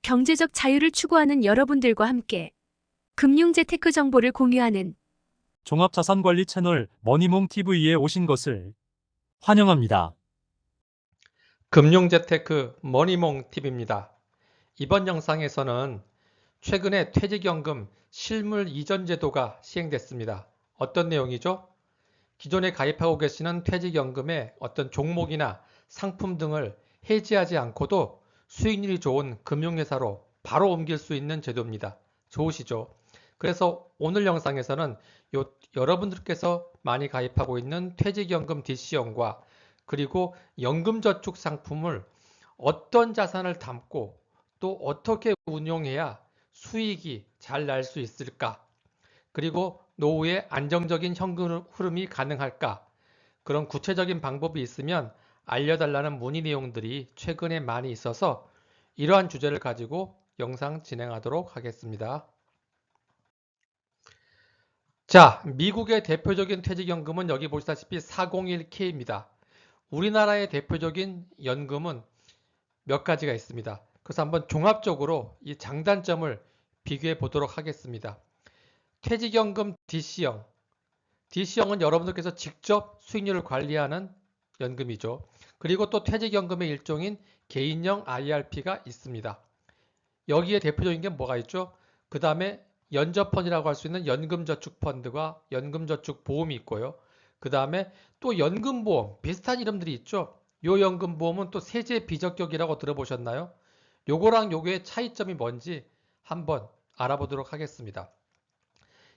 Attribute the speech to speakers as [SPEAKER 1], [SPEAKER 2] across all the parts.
[SPEAKER 1] 경제적 자유를 추구하는 여러분들과 함께 금융재테크 정보를 공유하는
[SPEAKER 2] 종합자산관리 채널 머니몽TV에 오신 것을 환영합니다.
[SPEAKER 3] 금융재테크 머니몽TV입니다. 이번 영상에서는 최근에 퇴직연금 실물 이전 제도가 시행됐습니다. 어떤 내용이죠? 기존에 가입하고 계시는 퇴직연금의 어떤 종목이나 상품 등을 해지하지 않고도 수익률이 좋은 금융회사로 바로 옮길 수 있는 제도입니다. 좋으시죠? 그래서 오늘 영상에서는 여러분들께서 많이 가입하고 있는 퇴직연금 DC형과 그리고 연금저축 상품을 어떤 자산을 담고 또 어떻게 운용해야 수익이 잘 날 수 있을까? 그리고 노후에 안정적인 현금 흐름이 가능할까? 그런 구체적인 방법이 있으면 알려달라는 문의 내용들이 최근에 많이 있어서 이러한 주제를 가지고 영상 진행하도록 하겠습니다. 자, 미국의 대표적인 퇴직연금은 여기 보시다시피 401K입니다. 우리나라의 대표적인 연금은 몇 가지가 있습니다. 그래서 한번 종합적으로 이 장단점을 비교해 보도록 하겠습니다. 퇴직연금 DC형. DC형은 여러분들께서 직접 수익률을 관리하는 연금이죠. 그리고 또 퇴직연금의 일종인 개인형 IRP가 있습니다. 여기에 대표적인 게 뭐가 있죠? 그 다음에 연저펀이라고 할 수 있는 연금저축펀드와 연금저축보험이 있고요. 그 다음에 또 연금보험, 비슷한 이름들이 있죠. 요 연금보험은 또 세제 비적격이라고 들어보셨나요? 요거랑 요거의 차이점이 뭔지 한번 알아보도록 하겠습니다.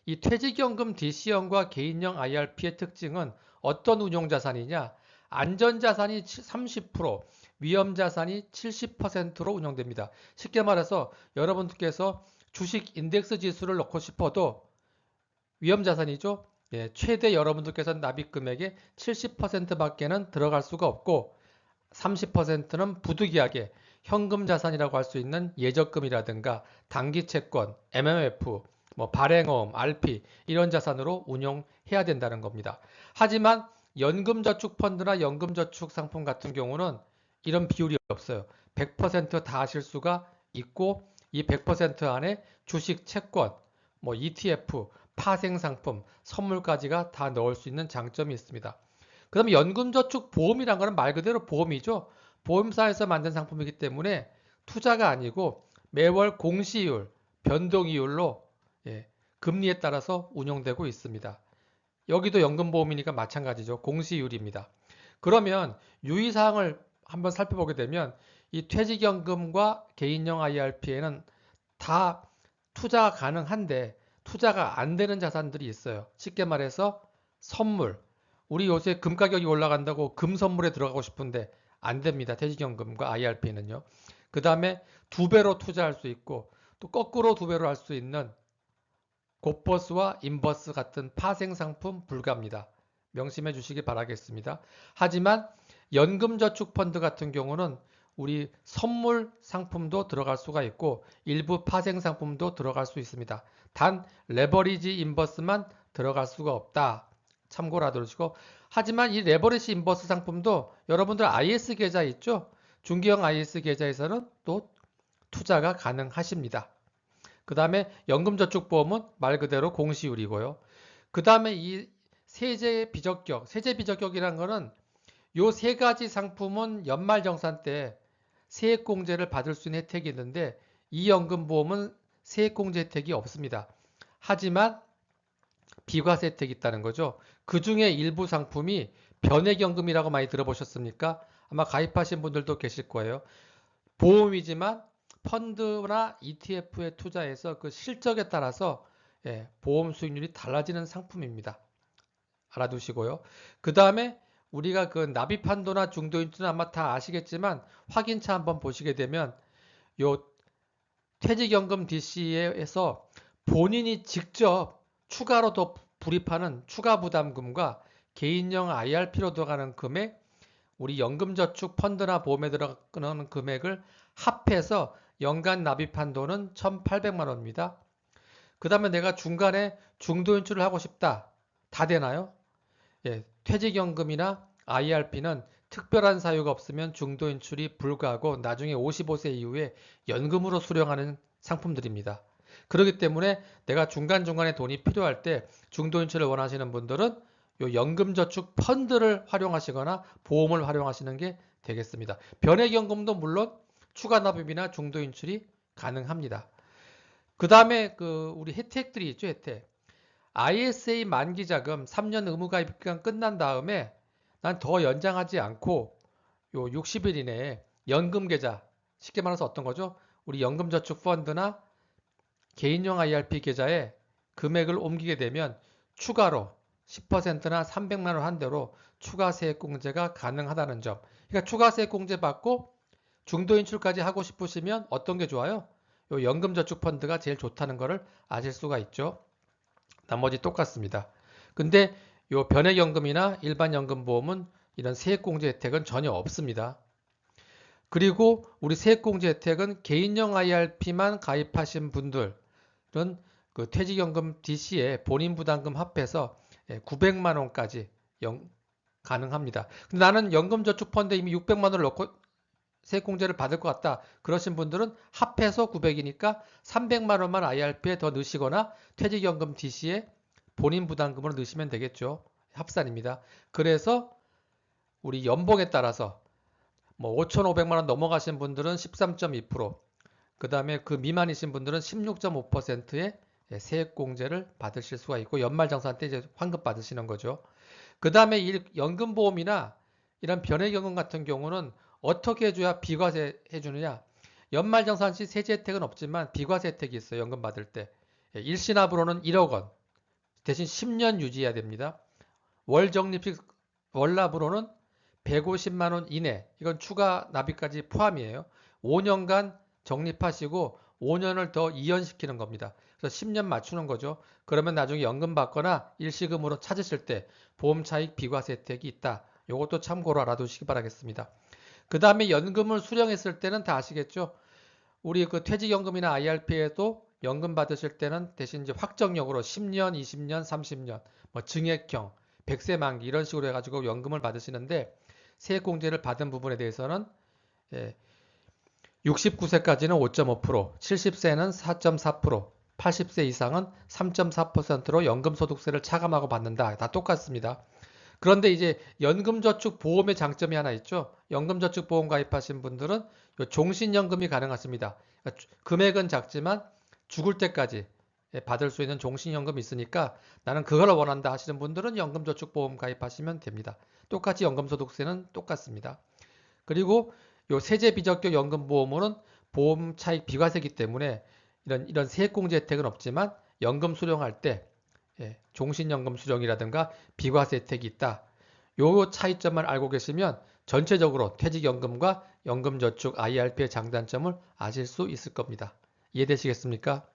[SPEAKER 3] 이 퇴직연금 DC형과 개인형 IRP의 특징은 어떤 운용자산이냐? 안전자산이 30%, 위험자산이 70%로 운영됩니다. 쉽게 말해서 여러분들께서 주식 인덱스 지수를 넣고 싶어도 위험자산이죠. 예, 최대 여러분들께서 납입 금액의 70%밖에는 들어갈 수가 없고 30%는 부득이하게 현금 자산이라고 할 수 있는 예적금이라든가 단기채권, MMF, 발행어음, RP 이런 자산으로 운용해야 된다는 겁니다. 하지만 연금저축펀드나 연금저축 상품 같은 경우는 이런 비율이 없어요. 100%다 하실 수가 있고 이 100% 안에 주식, 채권, ETF, 파생상품, 선물까지가 다 넣을 수 있는 장점이 있습니다. 그 다음에 연금저축보험이란 거는 말 그대로 보험이죠. 보험사에서 만든 상품이기 때문에 투자가 아니고 매월 공시이율, 변동이율로 금리에 따라서 운용되고 있습니다. 여기도 연금보험이니까 마찬가지죠. 공시이율입니다. 그러면 유의사항을 한번 살펴보게 되면 이 퇴직연금과 개인형 IRP에는 다 투자가 가능한데 투자가 안 되는 자산들이 있어요. 쉽게 말해서 선물. 우리 요새 금 가격이 올라간다고 금 선물에 들어가고 싶은데 안 됩니다. 퇴직연금과 IRP는요. 그 다음에 두 배로 투자할 수 있고 또 거꾸로 두 배로 할 수 있는 곧버스와 인버스 같은 파생상품 불가합니다. 명심해 주시기 바라겠습니다. 하지만 연금저축펀드 같은 경우는 우리 선물 상품도 들어갈 수가 있고 일부 파생상품도 들어갈 수 있습니다. 단 레버리지 인버스만 들어갈 수가 없다. 참고로 하시고 하지만 이 레버리지 인버스 상품도 여러분들 IS 계좌 있죠? 중기형 IS 계좌에서는 또 투자가 가능하십니다. 그 다음에 연금저축보험은 말 그대로 공시율이고요. 그 다음에 이 세제 비적격이라는 거는 요 세 가지 상품은 연말정산 때 세액공제를 받을 수 있는 혜택이 있는데 이 연금보험은 세액공제 혜택이 없습니다. 하지만 비과세 혜택이 있다는 거죠. 그 중에 일부 상품이 변액연금이라고 많이 들어보셨습니까? 아마 가입하신 분들도 계실 거예요. 보험이지만 펀드나 ETF에 투자해서 그 실적에 따라서 보험 수익률이 달라지는 상품입니다. 알아두시고요. 그 다음에 우리가 그 납입 한도나 중도 인수는 아마 다 아시겠지만 확인차 한번 보시게 되면 요 퇴직연금 DC에서 본인이 직접 추가로 더 불입하는 추가 부담금과 개인형 IRP로 들어가는 금액, 우리 연금저축 펀드나 보험에 들어가는 금액을 합해서 연간 납입 한도는 1,800만 원입니다. 그 다음에 내가 중간에 중도 인출을 하고 싶다. 다 되나요? 예, 퇴직연금이나 IRP는 특별한 사유가 없으면 중도 인출이 불가하고 나중에 55세 이후에 연금으로 수령하는 상품들입니다. 그렇기 때문에 내가 중간중간에 돈이 필요할 때 중도 인출을 원하시는 분들은 요 연금저축 펀드를 활용하시거나 보험을 활용하시는 게 되겠습니다. 변액연금도 물론 추가 납입이나 중도 인출이 가능합니다. 그 다음에 우리 혜택들이 있죠, 혜택. ISA 만기 자금 3년 의무 가입 기간 끝난 다음에 난 더 연장하지 않고 요 60일 이내에 연금 계좌, 쉽게 말해서 어떤 거죠? 우리 연금저축 펀드나 개인용 IRP 계좌에 금액을 옮기게 되면 추가로 10%나 300만 원 한대로 추가 세액 공제가 가능하다는 점. 그러니까 추가 세액 공제 받고 중도 인출까지 하고 싶으시면 어떤 게 좋아요? 요 연금저축 펀드가 제일 좋다는 것을 아실 수가 있죠. 나머지 똑같습니다. 근데 요 변액연금이나 일반 연금보험은 이런 세액공제 혜택은 전혀 없습니다. 그리고 우리 세액공제 혜택은 개인용 IRP만 가입하신 분들은 그 퇴직연금 DC에 본인 부담금 합해서 900만 원까지 가능합니다. 근데 나는 연금저축펀드에 이미 600만 원을 넣고 세액공제를 받을 것 같다. 그러신 분들은 합해서 900이니까 300만 원만 IRP에 더 넣으시거나 퇴직연금 DC에 본인 부담금으로 넣으시면 되겠죠. 합산입니다. 그래서 우리 연봉에 따라서 뭐 5,500만 원 넘어가신 분들은 13.2%, 그 다음에 그 미만이신 분들은 16.5%의 세액공제를 받으실 수가 있고 연말정산 때 이제 환급 받으시는 거죠. 그 다음에 연금보험이나 이런 변액연금 같은 경우는 어떻게 해줘야 비과세 해주느냐? 연말정산 시 세제 혜택은 없지만 비과세 혜택이 있어요. 연금 받을 때. 일시납으로는 1억 원, 대신 10년 유지해야 됩니다. 월적립식 월납으로는 150만 원 이내, 이건 추가 납입까지 포함이에요. 5년간 적립하시고 5년을 더 이연시키는 겁니다. 그래서 10년 맞추는 거죠. 그러면 나중에 연금 받거나 일시금으로 찾으실 때 보험 차익 비과세 혜택이 있다. 이것도 참고로 알아두시기 바라겠습니다. 그 다음에 연금을 수령했을 때는 다 아시겠죠? 우리 그 퇴직연금이나 IRP에도 연금 받으실 때는 대신 이제 확정적으로 10년, 20년, 30년, 뭐 증액형, 100세 만기 이런 식으로 해가지고 연금을 받으시는데 세액공제를 받은 부분에 대해서는 69세까지는 5.5%, 70세는 4.4%, 80세 이상은 3.4%로 연금소득세를 차감하고 받는다. 다 똑같습니다. 그런데 이제 연금저축보험의 장점이 하나 있죠. 연금저축보험 가입하신 분들은 종신연금이 가능하십니다. 금액은 작지만 죽을 때까지 받을 수 있는 종신연금이 있으니까 나는 그걸 원한다 하시는 분들은 연금저축보험 가입하시면 됩니다. 똑같이 연금소득세는 똑같습니다. 그리고 요 세제비적격 연금보험은 보험 차익 비과세이기 때문에 이런 세액공제 혜택은 없지만 연금 수령할 때 종신연금 수령이라든가 비과세 혜택이 있다. 요 차이점만 알고 계시면 전체적으로 퇴직연금과 연금저축 IRP의 장단점을 아실 수 있을 겁니다. 이해되시겠습니까?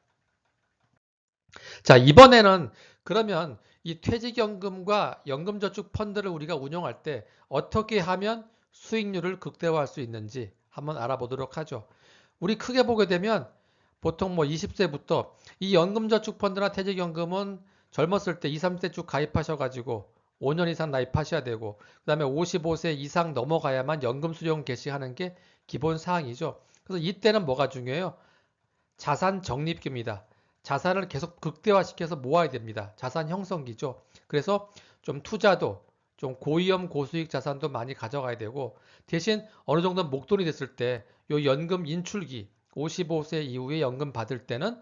[SPEAKER 3] 자, 이번에는 그러면 이 퇴직연금과 연금저축 펀드를 우리가 운용할 때 어떻게 하면 수익률을 극대화할 수 있는지 한번 알아보도록 하죠. 우리 크게 보게 되면 보통 뭐 20세부터 이 연금저축 펀드나 퇴직연금은 젊었을 때 2, 3세 쭉 가입하셔가지고 5년 이상 가입하셔야 되고 그 다음에 55세 이상 넘어가야만 연금 수령 개시하는 게 기본 사항이죠. 그래서 이때는 뭐가 중요해요? 자산 적립기입니다. 자산을 계속 극대화시켜서 모아야 됩니다. 자산 형성기죠. 그래서 좀 투자도 좀 고위험 고수익 자산도 많이 가져가야 되고 대신 어느 정도 목돈이 됐을 때 요 연금 인출기 55세 이후에 연금 받을 때는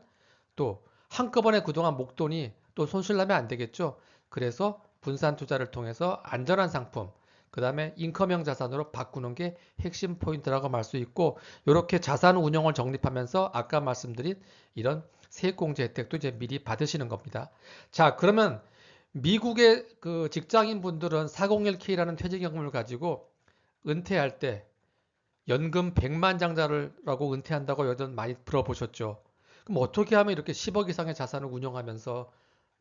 [SPEAKER 3] 또 한꺼번에 그동안 목돈이 또 손실나면 안 되겠죠. 그래서 분산 투자를 통해서 안전한 상품, 그 다음에 인컴형 자산으로 바꾸는 게 핵심 포인트라고 말 수 있고 이렇게 자산 운용을 적립하면서 아까 말씀드린 이런 세액공제 혜택도 이제 미리 받으시는 겁니다. 자, 그러면 미국의 그 직장인 분들은 401k라는 퇴직연금을 가지고 은퇴할 때 연금 100만 장자라고 은퇴한다고 여러분 많이 들어보셨죠? 그럼 어떻게 하면 이렇게 10억 이상의 자산을 운용하면서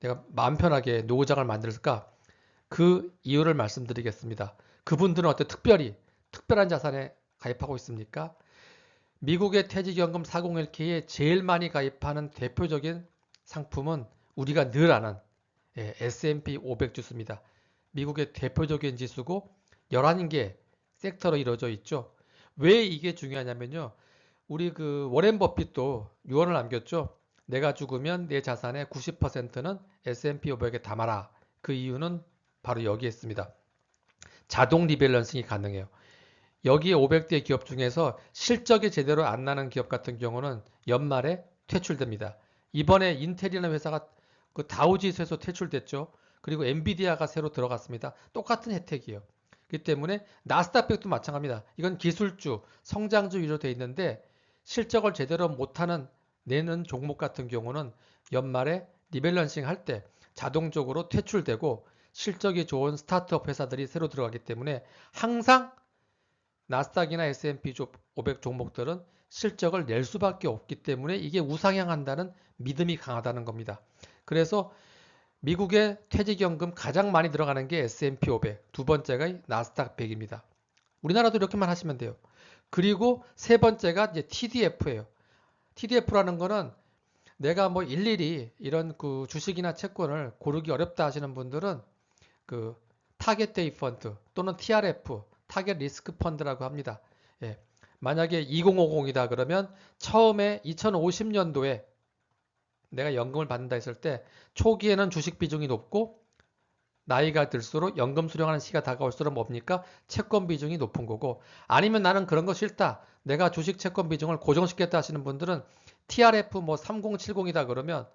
[SPEAKER 3] 내가 마음 편하게 노후장을 만들까? 그 이유를 말씀드리겠습니다. 그분들은 어때 특별히 특별한 자산에 가입하고 있습니까? 미국의 퇴직연금 401k에 제일 많이 가입하는 대표적인 상품은 우리가 늘 아는 S&P 500 지수입니다. 미국의 대표적인 지수고 11개 섹터로 이루어져 있죠. 왜 이게 중요하냐면요. 우리 그 워렌 버핏도 유언을 남겼죠. 내가 죽으면 내 자산의 90%는 S&P 500에 담아라. 그 이유는 바로 여기에 있습니다. 자동 리밸런싱이 가능해요. 여기에 500대 기업 중에서 실적이 제대로 안 나는 기업 같은 경우는 연말에 퇴출됩니다. 이번에 인텔이라는 회사가 그 다우지수에서 퇴출됐죠. 그리고 엔비디아가 새로 들어갔습니다. 똑같은 혜택이에요. 그렇기 때문에 나스닥백도 마찬가지입니다. 이건 기술주, 성장주 위주로 되어 있는데 실적을 제대로 못하는 내는 종목 같은 경우는 연말에 리밸런싱 할 때 자동적으로 퇴출되고 실적이 좋은 스타트업 회사들이 새로 들어가기 때문에 항상 나스닥이나 S&P 500 종목들은 실적을 낼 수밖에 없기 때문에 이게 우상향한다는 믿음이 강하다는 겁니다. 그래서 미국의 퇴직연금 가장 많이 들어가는 게 S&P 500, 두 번째가 나스닥 100입니다. 우리나라도 이렇게만 하시면 돼요. 그리고 세 번째가 이제 TDF예요. TDF라는 거는 내가 뭐 일일이 이런 그 주식이나 채권을 고르기 어렵다 하시는 분들은 그 타겟 데이 펀드 또는 TRF, 타겟 리스크 펀드라고 합니다. 예. 만약에 2050이다 그러면 처음에 2050년도에 내가 연금을 받는다 했을 때 초기에는 주식 비중이 높고 나이가 들수록 연금 수령하는 시기가 다가올수록 뭡니까? 채권 비중이 높은 거고 아니면 나는 그런 거 싫다. 내가 주식 채권 비중을 고정시켰다 하시는 분들은 TRF 뭐 3070이다 그러면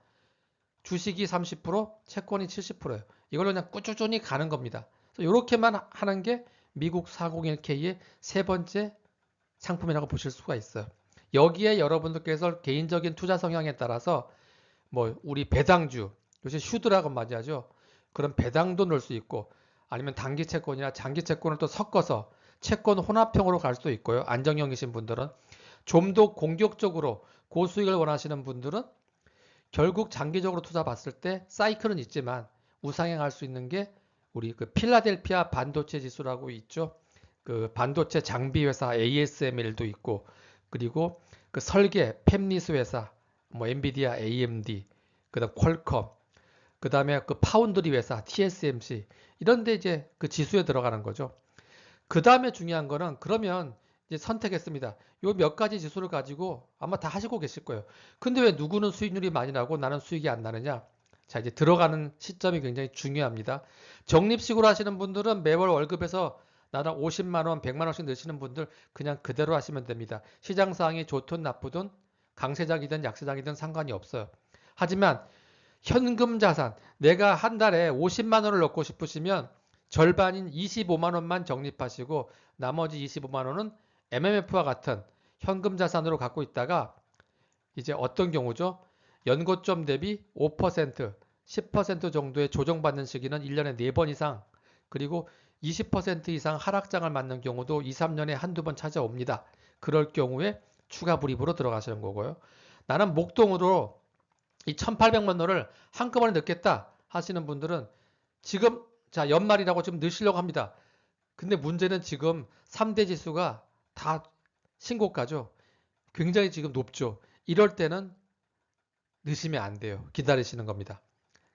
[SPEAKER 3] 주식이 30%, 채권이 70%예요. 이걸로 그냥 꾸준히 가는 겁니다. 이렇게만 하는 게 미국 401k의 세 번째 상품이라고 보실 수가 있어요. 여기에 여러분들께서 개인적인 투자 성향에 따라서 뭐 우리 배당주, 요새 슈드라고 맞이하죠. 그런 배당도 넣을 수 있고 아니면 단기 채권이나 장기 채권을 또 섞어서 채권 혼합형으로 갈 수도 있고요. 안정형이신 분들은 좀 더 공격적으로 고수익을 원하시는 분들은 결국 장기적으로 투자 봤을 때 사이클은 있지만 우상향할 수 있는 게 우리 그 필라델피아 반도체 지수라고 있죠. 그 반도체 장비 회사 ASML도 있고 그리고 그 설계 팹리스 회사 뭐 엔비디아 AMD 그다음 퀄컴 그다음에 그 파운드리 회사 TSMC 이런 데 이제 그 지수에 들어가는 거죠. 그다음에 중요한 거는 그러면 이제 선택했습니다. 요 몇 가지 지수를 가지고 아마 다 하시고 계실 거예요. 근데 왜 누구는 수익률이 많이 나고 나는 수익이 안 나느냐? 자, 이제 들어가는 시점이 굉장히 중요합니다. 적립식으로 하시는 분들은 매월 월급에서 나는 50만 원, 100만 원씩 넣으시는 분들 그냥 그대로 하시면 됩니다. 시장 상황이 좋든 나쁘든 강세장이든 약세장이든 상관이 없어요. 하지만 현금 자산, 내가 한 달에 50만 원을 넣고 싶으시면 절반인 25만 원만 적립하시고 나머지 25만 원은 MMF와 같은 현금 자산으로 갖고 있다가 이제 어떤 경우죠? 연고점 대비 5%, 10% 정도의 조정받는 시기는 1년에 4번 이상 그리고 20% 이상 하락장을 맞는 경우도 2, 3년에 한두 번 찾아옵니다. 그럴 경우에 추가 불입으로 들어가시는 거고요. 나는 목돈으로 이 1,800만 원을 한꺼번에 넣겠다 하시는 분들은 지금 자 연말이라고 지금 넣으시려고 합니다. 근데 문제는 지금 3대 지수가 다 신고가죠. 굉장히 지금 높죠. 이럴 때는 넣으시면 안 돼요. 기다리시는 겁니다.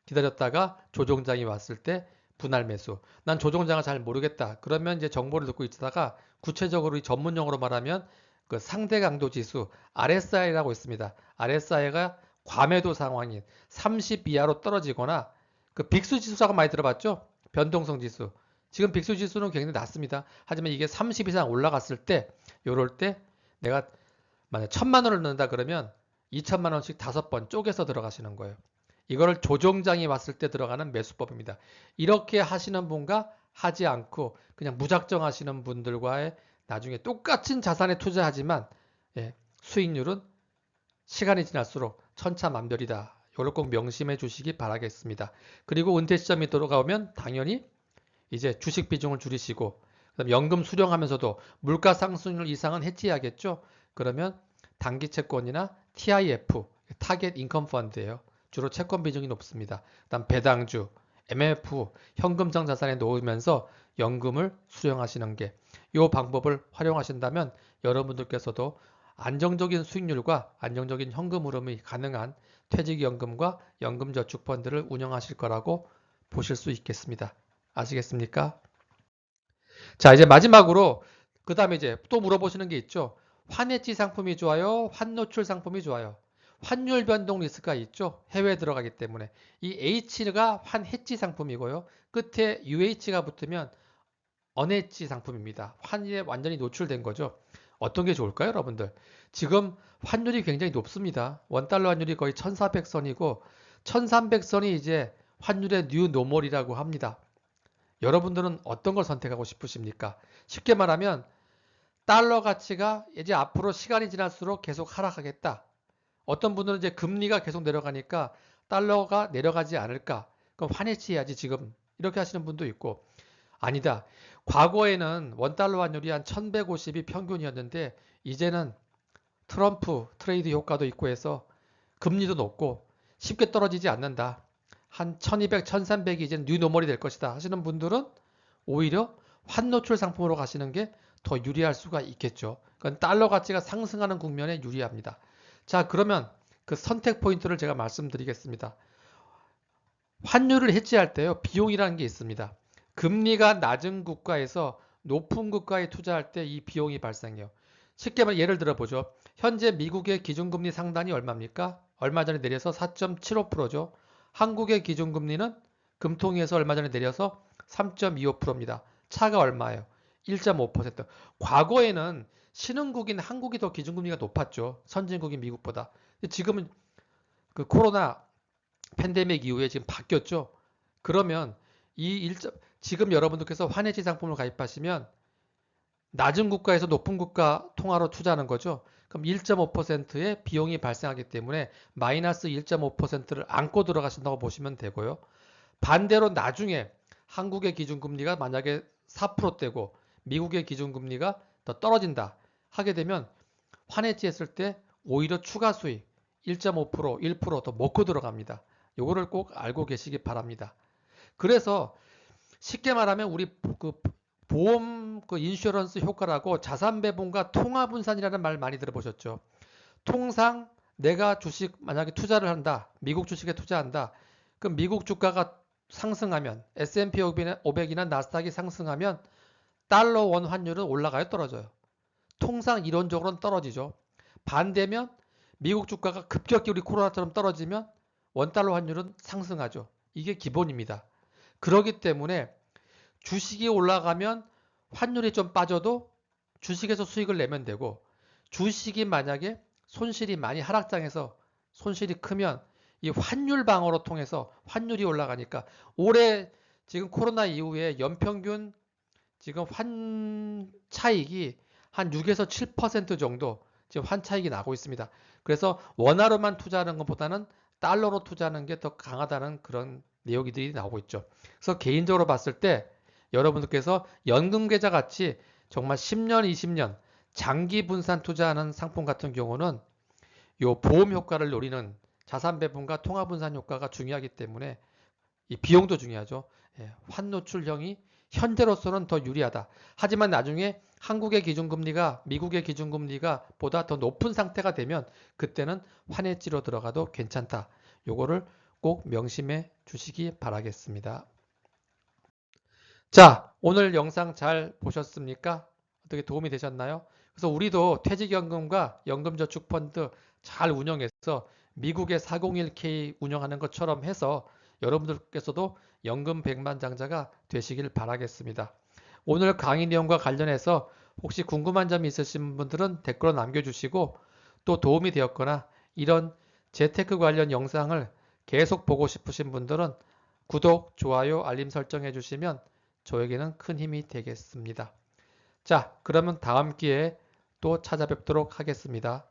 [SPEAKER 3] 기다렸다가 조정장이 왔을 때 분할 매수. 난 조정장을 잘 모르겠다. 그러면 이제 정보를 듣고 있다가 구체적으로 이 전문용어로 말하면 그 상대 강도 지수 RSI라고 있습니다. RSI가 과매도 상황인 30 이하로 떨어지거나 그 빅스 지수라고 많이 들어봤죠? 변동성 지수. 지금 빅스 지수는 굉장히 낮습니다. 하지만 이게 30 이상 올라갔을 때 요럴 때 내가 만약 1,000만 원을 넣는다 그러면 2,000만 원씩 5번 쪼개서 들어가시는 거예요. 이거를 조정장이 왔을 때 들어가는 매수법입니다. 이렇게 하시는 분과 하지 않고 그냥 무작정 하시는 분들과의 나중에 똑같은 자산에 투자하지만 수익률은 시간이 지날수록 천차만별이다. 이걸 꼭 명심해 주시기 바라겠습니다. 그리고 은퇴 시점이 돌아오면 당연히 이제 주식 비중을 줄이시고 그다음 연금 수령하면서도 물가 상승률 이상은 해지해야겠죠. 그러면 단기 채권이나 TIF, 타겟 인컴 펀드예요. 주로 채권 비중이 높습니다. 그다음 배당주, MMF, 현금성 자산에 놓으면서 연금을 수령하시는 게 이 방법을 활용하신다면 여러분들께서도 안정적인 수익률과 안정적인 현금 흐름이 가능한 퇴직연금과 연금저축펀드를 운영하실 거라고 보실 수 있겠습니다. 아시겠습니까? 자, 이제 마지막으로 그 다음에 이제 또 물어보시는 게 있죠. 환해지 상품이 좋아요? 환노출 상품이 좋아요? 환율 변동 리스크가 있죠. 해외에 들어가기 때문에. 이 H가 환해지 상품이고요. 끝에 UH가 붙으면 언해지 상품입니다. 환율에 완전히 노출된 거죠. 어떤 게 좋을까요, 여러분들? 지금 환율이 굉장히 높습니다. 원달러 환율이 거의 1400선이고 1300선이 이제 환율의 뉴 노멀이라고 합니다. 여러분들은 어떤 걸 선택하고 싶으십니까? 쉽게 말하면 달러 가치가 이제 앞으로 시간이 지날수록 계속 하락하겠다. 어떤 분들은 이제 금리가 계속 내려가니까 달러가 내려가지 않을까? 그럼 환해지해야지 지금. 이렇게 하시는 분도 있고 아니다. 과거에는 원달러 환율이 한 1150이 평균이었는데 이제는 트럼프 트레이드 효과도 있고 해서 금리도 높고 쉽게 떨어지지 않는다. 한 1200, 1300이 이제 뉴 노멀이 될 것이다 하시는 분들은 오히려 환노출 상품으로 가시는 게 더 유리할 수가 있겠죠. 그건 달러 가치가 상승하는 국면에 유리합니다. 자, 그러면 그 선택 포인트를 제가 말씀드리겠습니다. 환율을 해지할 때요, 비용이라는 게 있습니다. 금리가 낮은 국가에서 높은 국가에 투자할 때 이 비용이 발생해요. 쉽게 말 예를 들어 보죠. 현재 미국의 기준금리 상단이 얼마입니까? 얼마 전에 내려서 4.75%죠. 한국의 기준금리는 금통위에서 얼마 전에 내려서 3.25%입니다. 차가 얼마예요? 1.5%. 과거에는 신흥국인 한국이 더 기준금리가 높았죠. 선진국인 미국보다. 지금은 그 코로나 팬데믹 이후에 지금 바뀌었죠. 그러면 지금 여러분들께서 환해지 상품을 가입하시면 낮은 국가에서 높은 국가 통화로 투자하는 거죠. 그럼 1.5%의 비용이 발생하기 때문에 마이너스 1.5%를 안고 들어가신다고 보시면 되고요. 반대로 나중에 한국의 기준금리가 만약에 4%대고 미국의 기준금리가 더 떨어진다 하게 되면 환해지 했을 때 오히려 추가 수익 1.5%, 1%더 먹고 들어갑니다. 요거를 꼭 알고 계시기 바랍니다. 그래서 쉽게 말하면 우리 그 보험 그 인슈런스 효과라고 자산 배분과 통화 분산이라는 말 많이 들어보셨죠? 통상 내가 주식 만약에 투자를 한다. 미국 주식에 투자한다. 그럼 미국 주가가 상승하면 S&P 500이나 나스닥이 상승하면 달러 원 환율은 올라가요, 떨어져요? 통상 이론적으로는 떨어지죠. 반대면 미국 주가가 급격히 우리 코로나처럼 떨어지면 원달러 환율은 상승하죠. 이게 기본입니다. 그렇기 때문에 주식이 올라가면 환율이 좀 빠져도 주식에서 수익을 내면 되고 주식이 만약에 손실이 많이 하락장에서 손실이 크면 이 환율 방어로 통해서 환율이 올라가니까 올해 지금 코로나 이후에 연평균 지금 환 차익이 한 6에서 7% 정도 지금 환 차익이 나고 있습니다. 그래서 원화로만 투자하는 것보다는 달러로 투자하는 게 더 강하다는 그런 내용들이 나오고 있죠. 그래서 개인적으로 봤을 때 여러분들께서 연금계좌 같이 정말 10년, 20년 장기 분산 투자하는 상품 같은 경우는 요 보험 효과를 노리는 자산 배분과 통화 분산 효과가 중요하기 때문에 이 비용도 중요하죠. 환노출형이 현재로서는 더 유리하다. 하지만 나중에 한국의 기준금리가 미국의 기준금리가 보다 더 높은 상태가 되면 그때는 환해지로 들어가도 괜찮다. 요거를 꼭 명심해 주시기 바라겠습니다. 자, 오늘 영상 잘 보셨습니까? 어떻게 도움이 되셨나요? 그래서 우리도 퇴직연금과 연금저축펀드 잘 운영해서 미국의 401k 운영하는 것처럼 해서 여러분들께서도 연금 백만장자가 되시길 바라겠습니다. 오늘 강의 내용과 관련해서 혹시 궁금한 점이 있으신 분들은 댓글로 남겨주시고 또 도움이 되었거나 이런 재테크 관련 영상을 계속 보고 싶으신 분들은 구독, 좋아요, 알림 설정해 주시면 저에게는 큰 힘이 되겠습니다. 자, 그러면 다음 기회에 또 찾아뵙도록 하겠습니다.